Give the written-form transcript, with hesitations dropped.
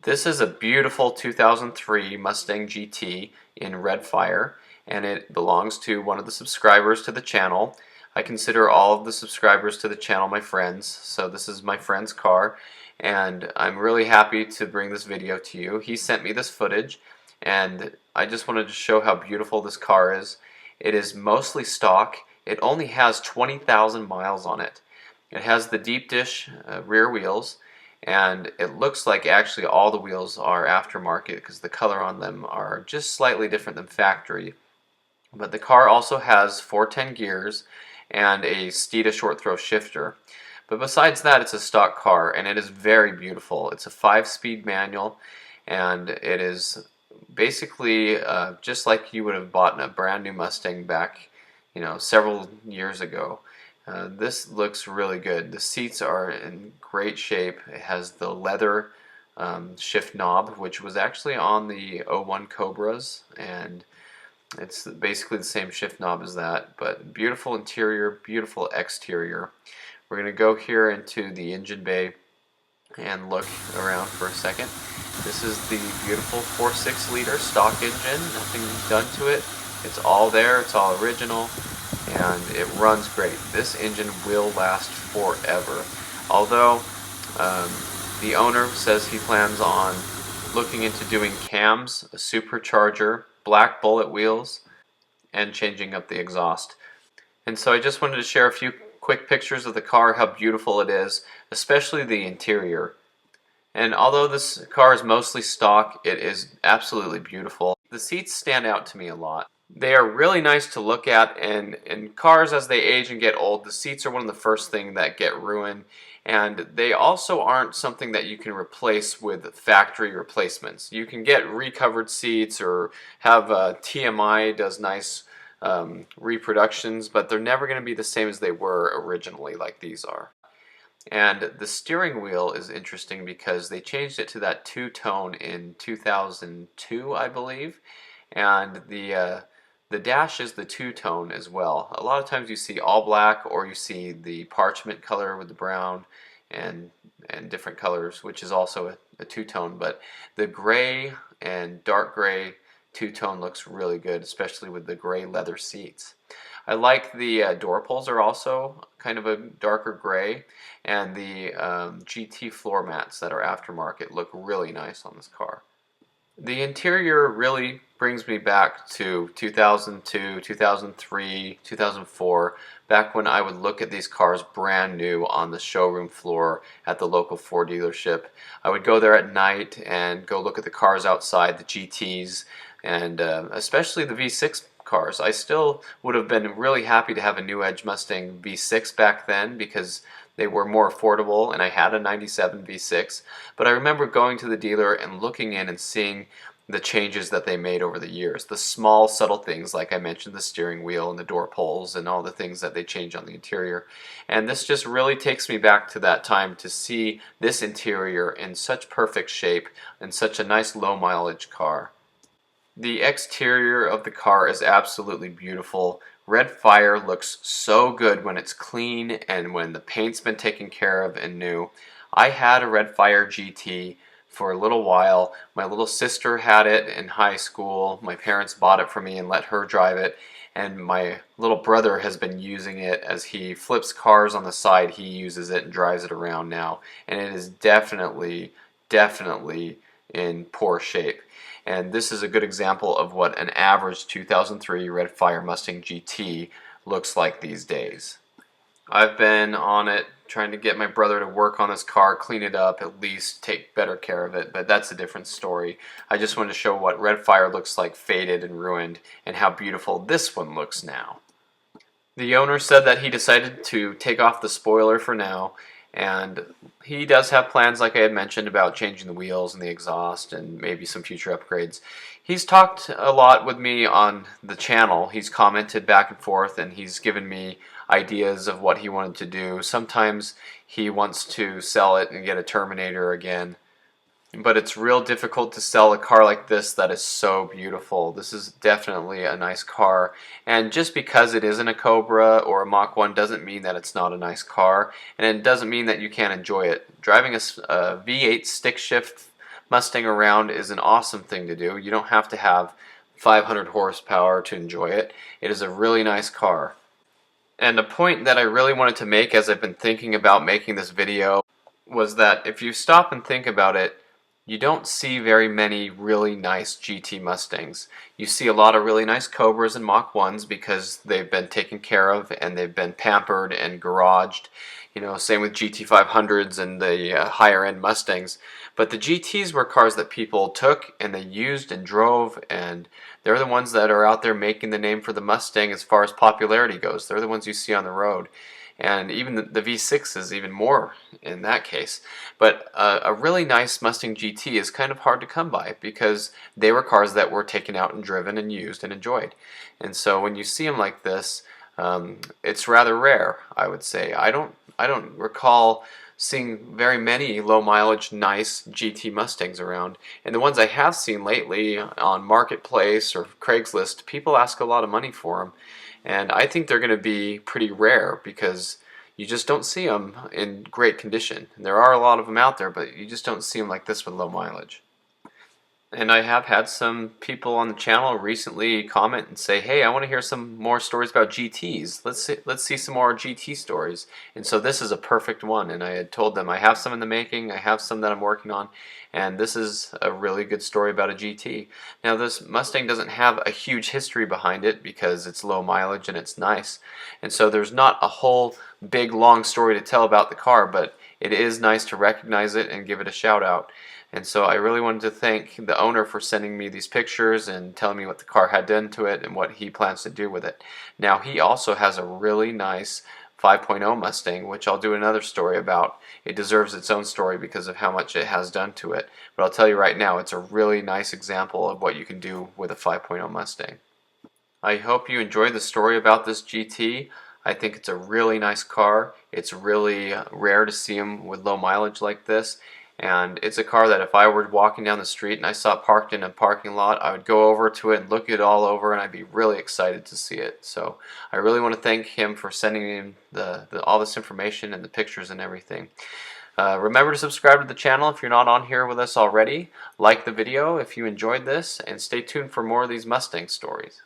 This is a beautiful 2003 Mustang GT in Redfire, and it belongs to one of the subscribers to the channel. I consider all of the subscribers to the channel my friends, so this is my friend's car, and I'm really happy to bring this video to you. He sent me this footage, and I just wanted to show how beautiful this car is. It is mostly stock. It only has 20,000 miles on it. It has the deep dish rear wheels, and it looks like actually all the wheels are aftermarket because the color on them are just slightly different than factory. But the car also has 410 gears and a Steeda short throw shifter. But besides that, it's a stock car, and it is very beautiful. It's a 5-speed manual, and it is basically just like you would have bought a brand new Mustang back, several years ago. This looks really good. The seats are in great shape. It has the leather shift knob, which was actually on the '01 Cobras, and it's basically the same shift knob as that, but beautiful interior, beautiful exterior. We're going to go here into the engine bay and look around for a second. This is the beautiful 4.6 liter stock engine, nothing done to it. It's all there, it's all original, and it runs great. This engine will last forever. Although the owner says he plans on looking into doing cams, a supercharger, black bullet wheels, and changing up the exhaust. And so I just wanted to share a few quick pictures of the car, how beautiful it is, especially the interior. And although this car is mostly stock, it is absolutely beautiful. The seats stand out to me a lot. They are really nice to look at, and in cars as they age and get old, the seats are one of the first things that get ruined, and they also aren't something that you can replace with factory replacements. You can get recovered seats or have TMI does nice reproductions, but they're never going to be the same as they were originally, like these are. And the steering wheel is interesting because they changed it to that two-tone in 2002, I believe, and the dash is the two-tone as well. A lot of times you see all black, or you see the parchment color with the brown and different colors, which is also a two-tone. But the gray and dark gray two-tone looks really good, especially with the gray leather seats. I like the door pulls are also kind of a darker gray, and the GT floor mats that are aftermarket look really nice on this car. The interior really brings me back to 2002, 2003, 2004, back when I would look at these cars brand new on the showroom floor at the local Ford dealership. I would go there at night and go look at the cars outside, the GTs, and especially the V6 cars. I still would have been really happy to have a New Edge Mustang V6 back then because they were more affordable, and I had a 97 V6, but I remember going to the dealer and looking in and seeing the changes that they made over the years. The small subtle things, like I mentioned, the steering wheel and the door pulls and all the things that they change on the interior. And this just really takes me back to that time to see this interior in such perfect shape and such a nice low mileage car. The exterior of the car is absolutely beautiful. Redfire looks so good when it's clean and when the paint's been taken care of and new. I had a Redfire GT for a little while. My little sister had it in high school. My parents bought it for me and let her drive it. And my little brother has been using it as he flips cars on the side. He uses it and drives it around now. And it is definitely in poor shape. And this is a good example of what an average 2003 Redfire Mustang GT looks like these days. I've been on it trying to get my brother to work on this car, clean it up, at least take better care of it, but that's a different story. I just wanted to show what Redfire looks like faded and ruined and how beautiful this one looks now. The owner said that he decided to take off the spoiler for now, and he does have plans, like I had mentioned, about changing the wheels and the exhaust and maybe some future upgrades. He's talked a lot with me on the channel. He's commented back and forth, and he's given me ideas of what he wanted to do. Sometimes he wants to sell it and get a Terminator again. But it's real difficult to sell a car like this that is so beautiful. This is definitely a nice car, and just because it isn't a Cobra or a Mach 1 doesn't mean that it's not a nice car, and it doesn't mean that you can't enjoy it. Driving a V8 stick shift Mustang around is an awesome thing to do. You don't have to have 500 horsepower to enjoy it. It is a really nice car. And a point that I really wanted to make as I've been thinking about making this video was that if you stop and think about it, you don't see very many really nice GT Mustangs. You see a lot of really nice Cobras and Mach 1s because they've been taken care of and they've been pampered and garaged. You know, same with GT 500s and the higher end Mustangs. But the GTs were cars that people took and they used and drove, and they're the ones that are out there making the name for the Mustang as far as popularity goes. They're the ones you see on the road. And even the V6 is even more in that case. But a really nice Mustang GT is kind of hard to come by because they were cars that were taken out and driven and used and enjoyed. And so when you see them like this, it's rather rare, I would say. I don't recall seeing very many low mileage nice GT Mustangs around, and the ones I have seen lately on Marketplace or Craigslist, people ask a lot of money for them, and I think they're going to be pretty rare because you just don't see them in great condition. There are a lot of them out there, but you just don't see them like this with low mileage. And I have had some people on the channel recently comment and say, hey, I want to hear some more stories about GTs. Let's see some more GT stories. And so this is a perfect one. And I had told them I have some in the making, I have some that I'm working on, and this is a really good story about a GT. Now this Mustang doesn't have a huge history behind it because it's low mileage and it's nice. And so there's not a whole big long story to tell about the car, but it is nice to recognize it and give it a shout out. And so I really wanted to thank the owner for sending me these pictures and telling me what the car had done to it and what he plans to do with it. Now he also has a really nice 5.0 Mustang, which I'll do another story about. It deserves its own story because of how much it has done to it. But I'll tell you right now, it's a really nice example of what you can do with a 5.0 Mustang. I hope you enjoyed the story about this GT. I think it's a really nice car. It's really rare to see them with low mileage like this. And it's a car that if I were walking down the street and I saw it parked in a parking lot, I would go over to it and look it all over, and I'd be really excited to see it. So I really want to thank him for sending me all this information and the pictures and everything. Remember to subscribe to the channel if you're not on here with us already. Like the video if you enjoyed this, and stay tuned for more of these Mustang stories.